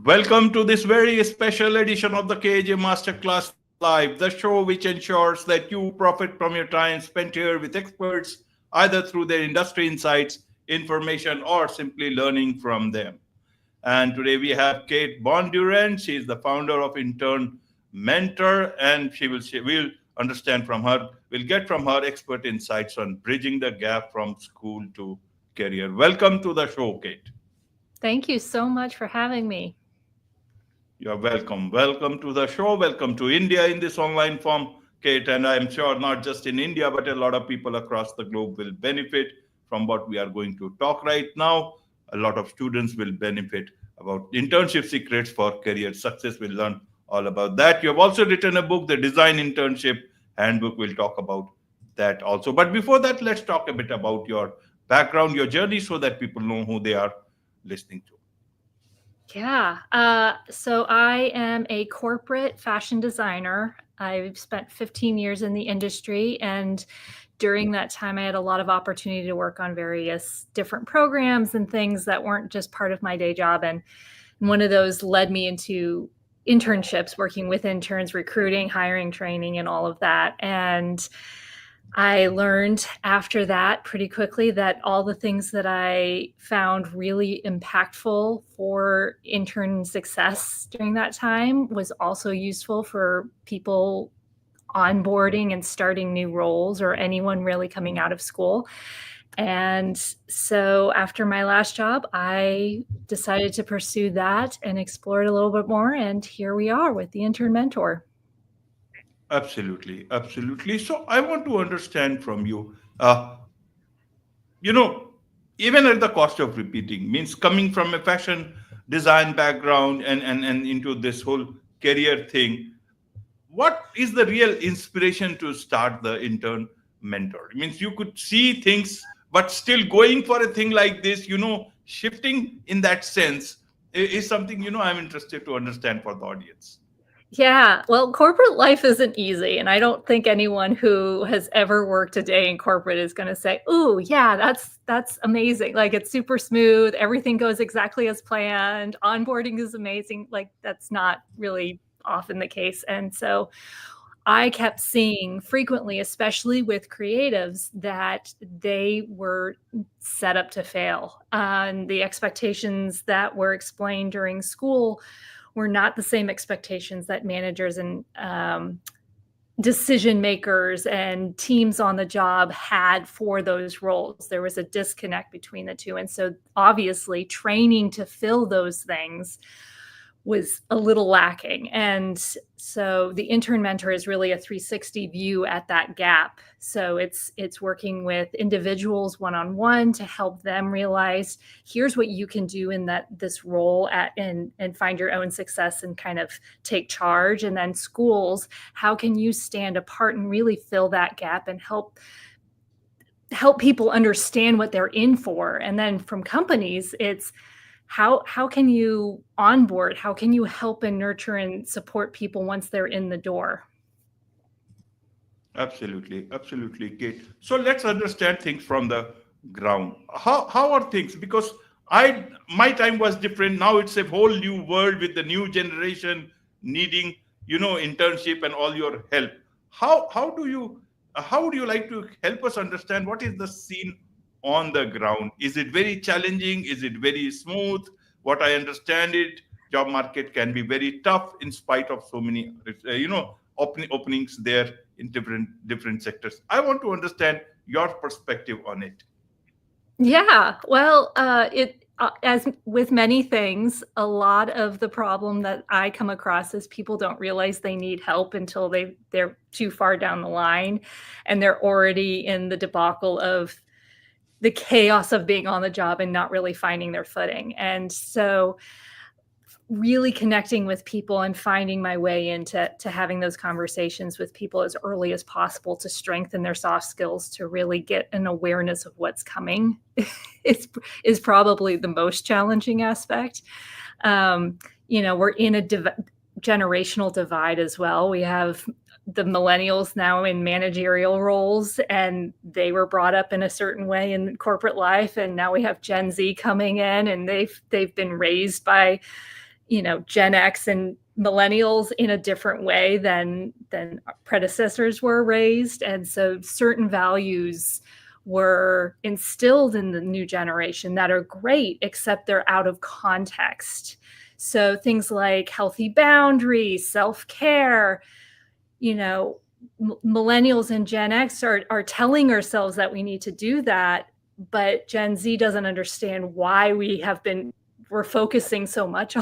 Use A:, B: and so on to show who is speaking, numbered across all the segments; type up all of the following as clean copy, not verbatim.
A: Welcome to this very special edition of the KJ Masterclass Live, the show which ensures that you profit from your time spent here with experts, either through their industry insights, information, or simply learning from them. And today we have Kate BonDurant. She is the founder of Intern Mentor, and we'll understand from her, we'll get from her expert insights on bridging the gap from school to career. Welcome to the show, Kate.
B: Thank you so much for having me.
A: You're welcome. Welcome to the show. Welcome to India in this online form, Kate. And I'm sure not just in India, but a lot of people across the globe will benefit from what we are going to talk right now. A lot of students will benefit about internship secrets for career success. We'll learn all about that. You have also written a book, the Design Internship Handbook. We'll talk about that also. But before that, let's talk a bit about your background, your journey, so that people know who they are listening to.
B: Yeah. So I am a corporate fashion designer. I've spent 15 years in the industry, and during that time, I had a lot of opportunity to work on various different programs and things that weren't just part of my day job. And one of those led me into internships, working with interns, recruiting, hiring, training, and all of that. And I learned after that pretty quickly that all the things that I found really impactful for intern success during that time was also useful for people onboarding and starting new roles, or anyone really coming out of school. And so after my last job, I decided to pursue that and explore it a little bit more. And here we are with the Intern Mentor.
A: Absolutely, absolutely. So I want to understand from you, you know, even at the cost of repeating, means coming from a fashion design background and into this whole career thing, what is the real inspiration to start the intern mentor? It means you could see things, but still going for a thing like this, shifting in that sense is something, I'm interested to understand for the audience.
B: Yeah, well, corporate life isn't easy, and I don't think anyone who has ever worked a day in corporate is gonna say, "Ooh, yeah, that's amazing." Like, it's super smooth, everything goes exactly as planned, onboarding is amazing. Like, that's not really often the case, and so I kept seeing frequently, especially with creatives, that they were set up to fail. And the expectations that were explained during school were not the same expectations that managers and decision makers and teams on the job had for those roles. There was a disconnect between the two. And so obviously training to fill those things was a little lacking. And so the intern mentor is really a 360 view at that gap. So it's working with individuals one-on-one to help them realize, here's what you can do in this role and find your own success and kind of take charge. And then schools, how can you stand apart and really fill that gap and help people understand what they're in for? And then from companies, it's how can you onboard? How can you help and nurture and support people once they're in the door?
A: Absolutely, absolutely, Kate. So let's understand things from the ground. How are things? Because I my time was different. Now it's a whole new world with the new generation needing, internship and all your help. How would you like to help us understand what is the scene on the ground? Is it very challenging? Is it very smooth? What I understand it, job market can be very tough in spite of so many, openings there in different sectors. I want to understand your perspective on it.
B: Yeah, well, as with many things, a lot of the problem that I come across is people don't realize they need help until they're too far down the line, and they're already in the debacle of the chaos of being on the job and not really finding their footing. And so really connecting with people and finding my way into having those conversations with people as early as possible to strengthen their soft skills, to really get an awareness of what's coming is probably the most challenging aspect. We're in a generational divide as well. We have the millennials now in managerial roles, and they were brought up in a certain way in corporate life. And now we have Gen Z coming in, and they've been raised by Gen X and millennials in a different way than predecessors were raised, and so certain values were instilled in the new generation that are great, except they're out of context. So things like healthy boundaries, self-care, millennials and Gen X are telling ourselves that we need to do that, but Gen Z doesn't understand why we're focusing so much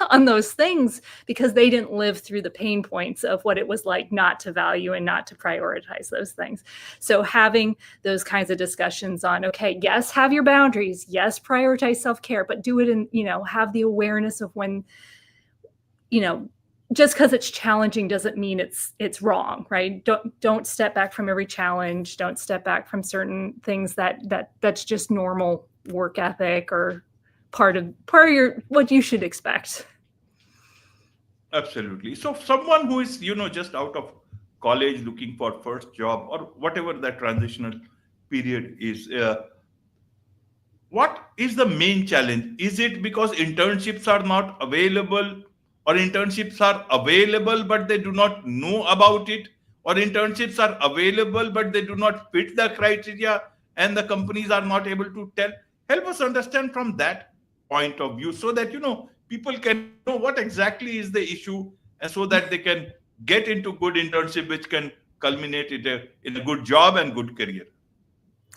B: on those things, because they didn't live through the pain points of what it was like not to value and not to prioritize those things. So having those kinds of discussions on, okay, yes, have your boundaries, yes, prioritize self-care, but do it in, have the awareness of when, just because it's challenging doesn't mean it's wrong, right? Don't step back from every challenge. Don't step back from certain things that's just normal work ethic or part of your what you should expect.
A: Absolutely. So someone who is, just out of college looking for first job or whatever that transitional period is, what is the main challenge? Is it because internships are not available, or internships are available but they do not know about it, or internships are available but they do not fit the criteria and the companies are not able to tell? Help us understand from that point of view, so that people can know what exactly is the issue, and so that they can get into good internship which can culminate in a good job and good career.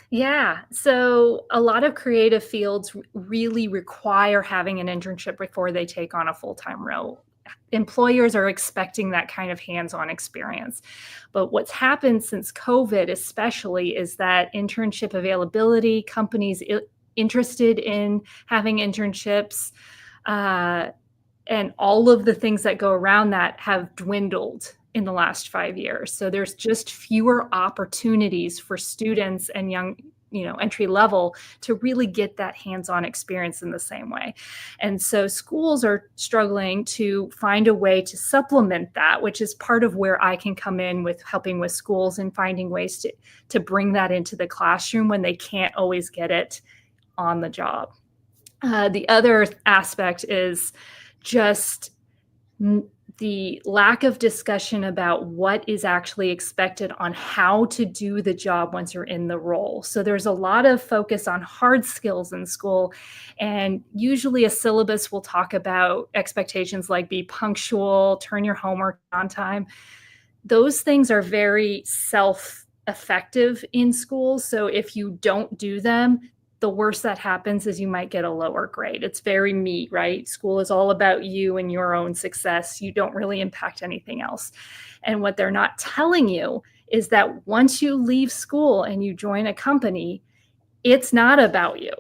B: Yeah. So a lot of creative fields really require having an internship before they take on a full-time role. Employers are expecting that kind of hands-on experience. But what's happened since COVID, especially, is that internship availability, companies interested in having internships, and all of the things that go around that have dwindled in the last 5 years. So there's just fewer opportunities for students and young, entry level to really get that hands-on experience in the same way. And so schools are struggling to find a way to supplement that, which is part of where I can come in with helping with schools and finding ways to bring that into the classroom when they can't always get it on the job. The other aspect is just the lack of discussion about what is actually expected on how to do the job once you're in the role. So there's a lot of focus on hard skills in school, and usually a syllabus will talk about expectations like be punctual, turn your homework on time. Those things are very self-effective in school. So if you don't do them, the worst that happens is you might get a lower grade. It's very me, right? School is all about you and your own success. You don't really impact anything else. And what they're not telling you is that once you leave school and you join a company, it's not about you.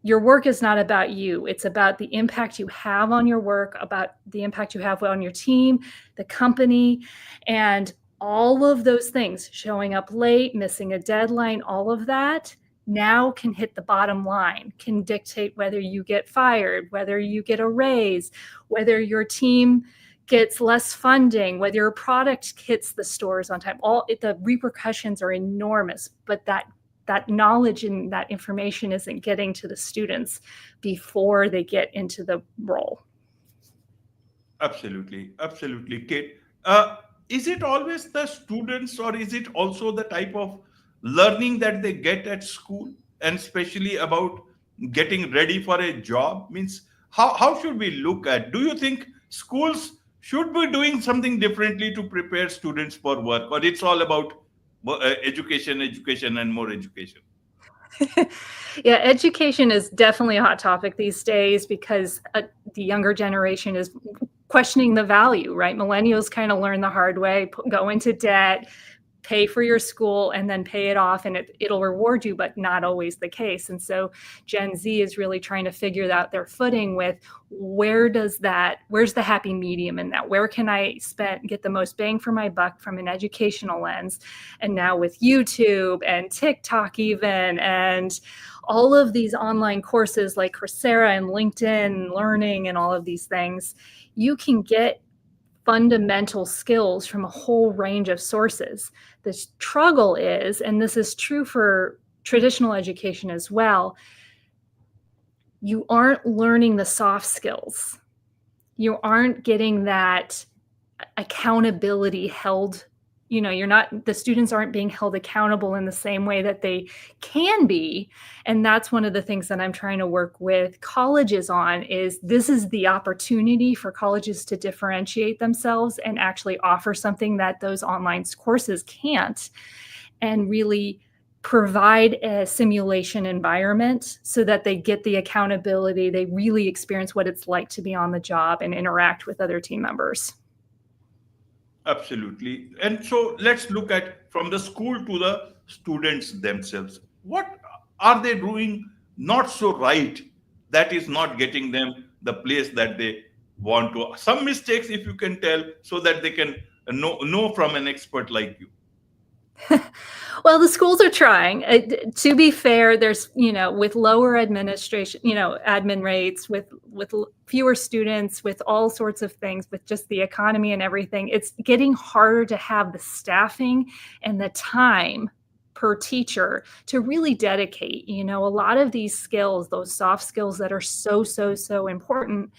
B: Your work is not about you. It's about the impact you have on your work, about the impact you have on your team, the company, and all of those things. Showing up late, missing a deadline, all of that now can hit the bottom line, can dictate whether you get fired, whether you get a raise, whether your team gets less funding, whether your product hits the stores on time. All the repercussions are enormous, but that knowledge and that information isn't getting to the students before they get into the role.
A: Absolutely, absolutely, Kate. Is it always the students, or is it also the type of learning that they get at school, and especially about getting ready for a job? Means, how should we look at? Do you think schools should be doing something differently to prepare students for work, or it's all about education, education, and more education?
B: Yeah, education is definitely a hot topic these days because the younger generation is questioning the value, right? Millennials kind of learn the hard way, go into debt, pay for your school, and then pay it off, and it'll reward you, but not always the case. And so Gen Z is really trying to figure out their footing with where's the happy medium in that? Where can I get the most bang for my buck from an educational lens? And now with YouTube and TikTok even, and all of these online courses like Coursera and LinkedIn Learning and all of these things, you can get fundamental skills from a whole range of sources. The struggle is, and this is true for traditional education as well, you aren't learning the soft skills. you aren't getting that accountability held. You're not, the students aren't being held accountable in the same way that they can be. And that's one of the things that I'm trying to work with colleges on, is this is the opportunity for colleges to differentiate themselves and actually offer something that those online courses can't, and really provide a simulation environment so that they get the accountability, they really experience what it's like to be on the job and interact with other team members.
A: Absolutely. And so let's look at from the school to the students themselves. What are they doing not so right that is not getting them the place that they want to? Some mistakes, if you can tell, so that they can know from an expert like you.
B: Well, the schools are trying. To be fair, there's, with lower administration, admin rates, with fewer students, with all sorts of things, with just the economy and everything, it's getting harder to have the staffing and the time per teacher to really dedicate. A lot of these skills, those soft skills that are so, so, so important,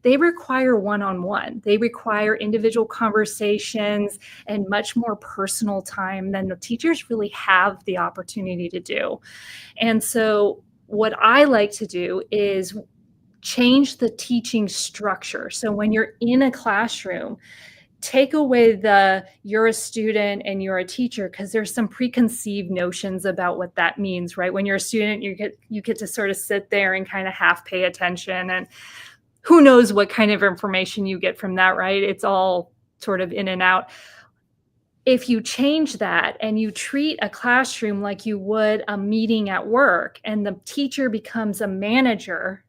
B: they require one-on-one. They require individual conversations and much more personal time than the teachers really have the opportunity to do. And so what I like to do is change the teaching structure. So when you're in a classroom, take away the you're a student and you're a teacher, because there's some preconceived notions about what that means, right? When you're a student, you get to sort of sit there and kind of half pay attention, and who knows what kind of information you get from that, right? It's all sort of in and out. If you change that and you treat a classroom like you would a meeting at work, and the teacher becomes a manager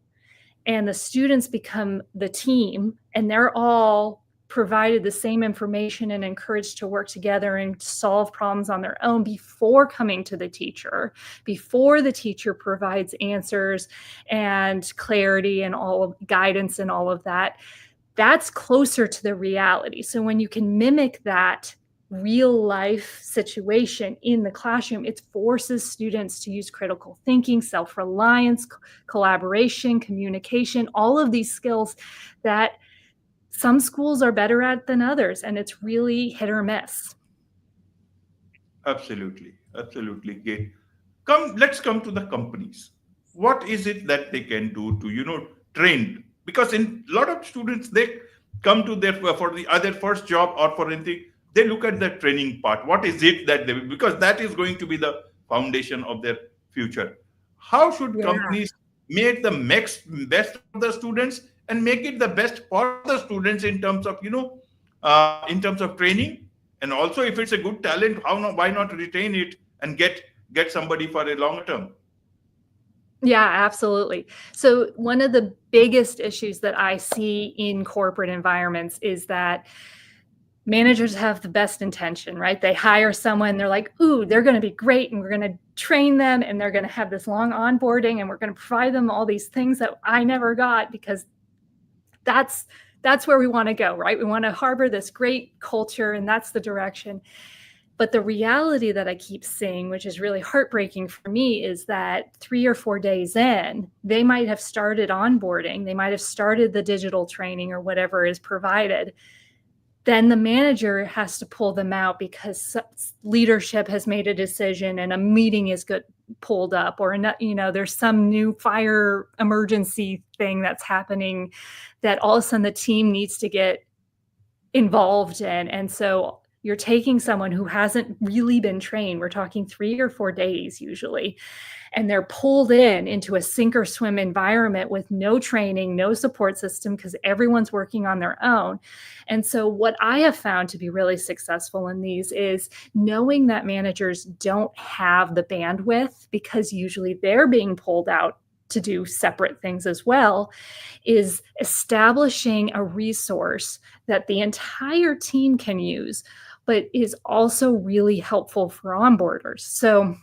B: and the students become the team, and they're all provided the same information and encouraged to work together and solve problems on their own before coming to the teacher, before the teacher provides answers and clarity and all of guidance and all of that, that's closer to the reality. So when you can mimic that real life situation in the classroom, it forces students to use critical thinking, self-reliance, collaboration, communication, all of these skills that some schools are better at than others, and it's really hit or miss.
A: Absolutely, absolutely, Kate. Let's come to the companies. What is it that they can do to, train? Because in a lot of students, they come to their for the other first job or for anything, they look at the training part. What is it that they, because that is going to be the foundation of their future. How should
B: Yeah.
A: companies make the best of the students and make it the best for the students in terms of, in terms of training, and also if it's a good talent, how not, why not retain it and get somebody for a longer term?
B: Yeah, absolutely. So one of the biggest issues that I see in corporate environments is that managers have the best intention, right? They hire someone, they're like, ooh, they're going to be great, and we're going to train them, and they're going to have this long onboarding, and we're going to provide them all these things that I never got, because that's where we want to go, right? We want to harbor this great culture, and that's the direction. But the reality that I keep seeing, which is really heartbreaking for me, is that 3 or 4 days in, they might have started onboarding, they might have started the digital training or whatever is provided. Then the manager has to pull them out because leadership has made a decision and a meeting is pulled up, or there's some new fire emergency thing that's happening that all of a sudden the team needs to get involved in. And so you're taking someone who hasn't really been trained. We're talking 3 or 4 days usually, and they're pulled into a sink or swim environment with no training, no support system, because everyone's working on their own. And so what I have found to be really successful in these is knowing that managers don't have the bandwidth, because usually they're being pulled out to do separate things as well, is establishing a resource that the entire team can use, but is also really helpful for onboarders. So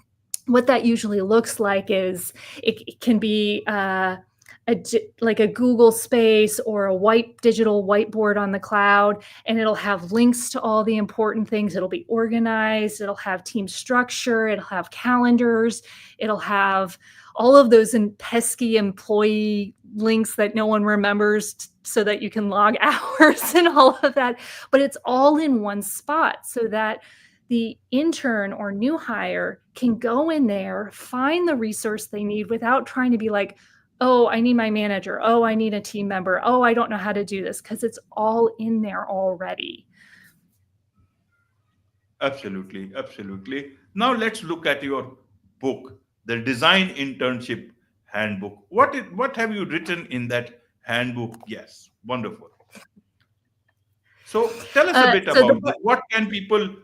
B: what that usually looks like is it can be an like a Google Space or a digital whiteboard on the cloud, and it'll have links to all the important things. It'll be organized. It'll have team structure. It'll have calendars. It'll have all of those pesky employee links that no one remembers so that you can log hours and all of that. But it's all in one spot so that the intern or new hire can go in there, find the resource they need without trying to be like, oh, I need my manager. Oh, I need a team member. Oh, I don't know how to do this, because it's all in there already.
A: Absolutely, absolutely. Now let's look at your book, the Design Internship Handbook. What have you written in that handbook? Yes, wonderful. So tell us a bit
B: So the
A: about this.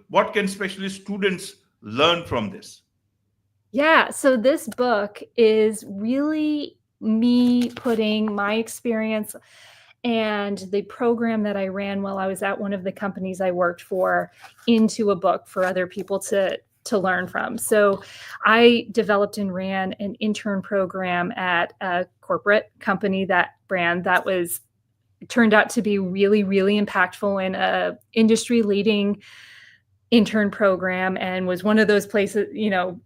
A: What can especially students learn from this?
B: Yeah, so this book is really me putting my experience and the program that I ran while I was at one of the companies I worked for into a book for other people to learn from. So I developed and ran an intern program at a corporate company that turned out to be really, really impactful in a industry leading intern program, and was one of those places,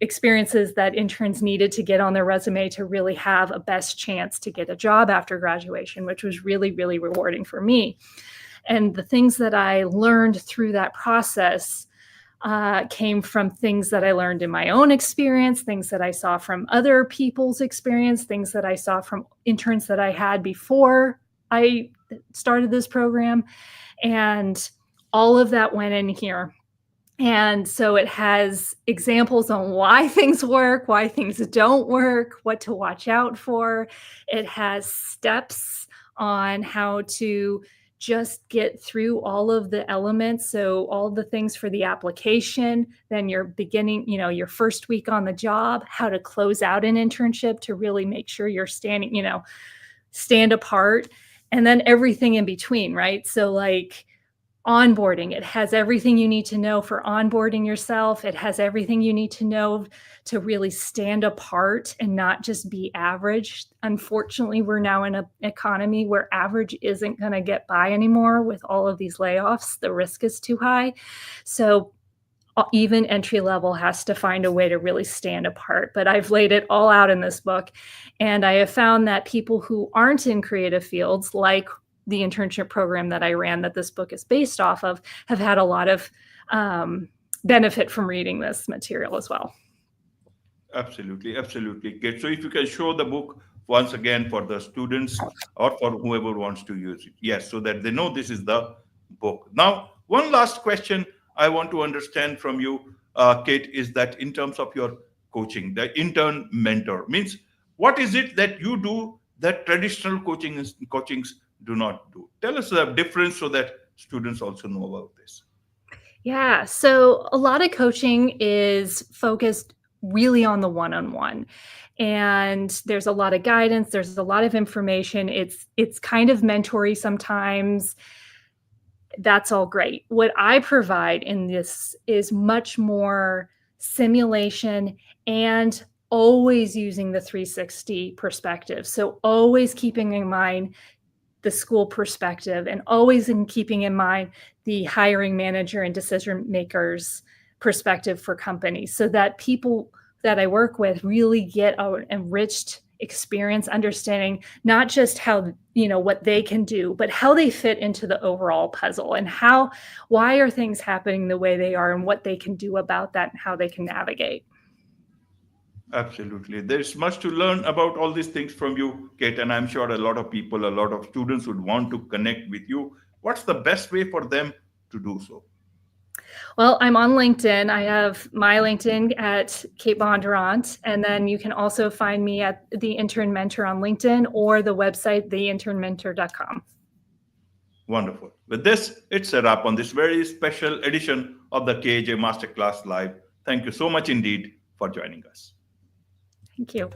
B: experiences that interns needed to get on their resume to really have a best chance to get a job after graduation, which was really, really rewarding for me. And the things that I learned through that process came from things that I learned in my own experience, things that I saw from other people's experience, things that I saw from interns that I had before I started this program. And all of that went in here. And so it has examples on why things work, why things don't work, what to watch out for. It has steps on how to just get through all of the elements. So all the things for the application, then your beginning, your first week on the job, how to close out an internship to really make sure you're stand apart, and then everything in between, right? So like onboarding, it has everything you need to know for onboarding yourself. It has everything you need to know to really stand apart and not just be average. Unfortunately, we're now in an economy where average isn't going to get by anymore with all of these layoffs. The risk is too high. So even entry level has to find a way to really stand apart. But I've laid it all out in this book. And I have found that people who aren't in creative fields, like the internship program that I ran, that this book is based off of, have had a lot of benefit from reading this material as well.
A: Absolutely, absolutely. Good. So if you can show the book once again for the students or for whoever wants to use it. Yes, so that they know this is the book. Now, one last question I want to understand from you, Kate, is that in terms of your coaching, the intern mentor means, what is it that you do that traditional coachings do not do? Tell us the difference so that students also know about this.
B: Yeah, so a lot of coaching is focused really on the one-on-one. And there's a lot of guidance, there's a lot of information. It's kind of mentory sometimes. That's all great. What I provide in this is much more simulation and always using the 360 perspective. So always keeping in mind the school perspective, and always keeping in mind the hiring manager and decision makers perspective for companies, so that people that I work with really get an enriched experience, understanding not just how, what they can do, but how they fit into the overall puzzle, and why are things happening the way they are, and what they can do about that, and how they can navigate.
A: Absolutely. There's much to learn about all these things from you, Kate, and I'm sure a lot of people, a lot of students would want to connect with you. What's the best way for them to do so?
B: Well, I'm on LinkedIn. I have my LinkedIn at Kate BonDurant, and then you can also find me at the Intern Mentor on LinkedIn or the website, theinternmentor.com.
A: Wonderful. With this, it's a wrap on this very special edition of the KJ Masterclass Live. Thank you so much indeed for joining us.
B: Thank you.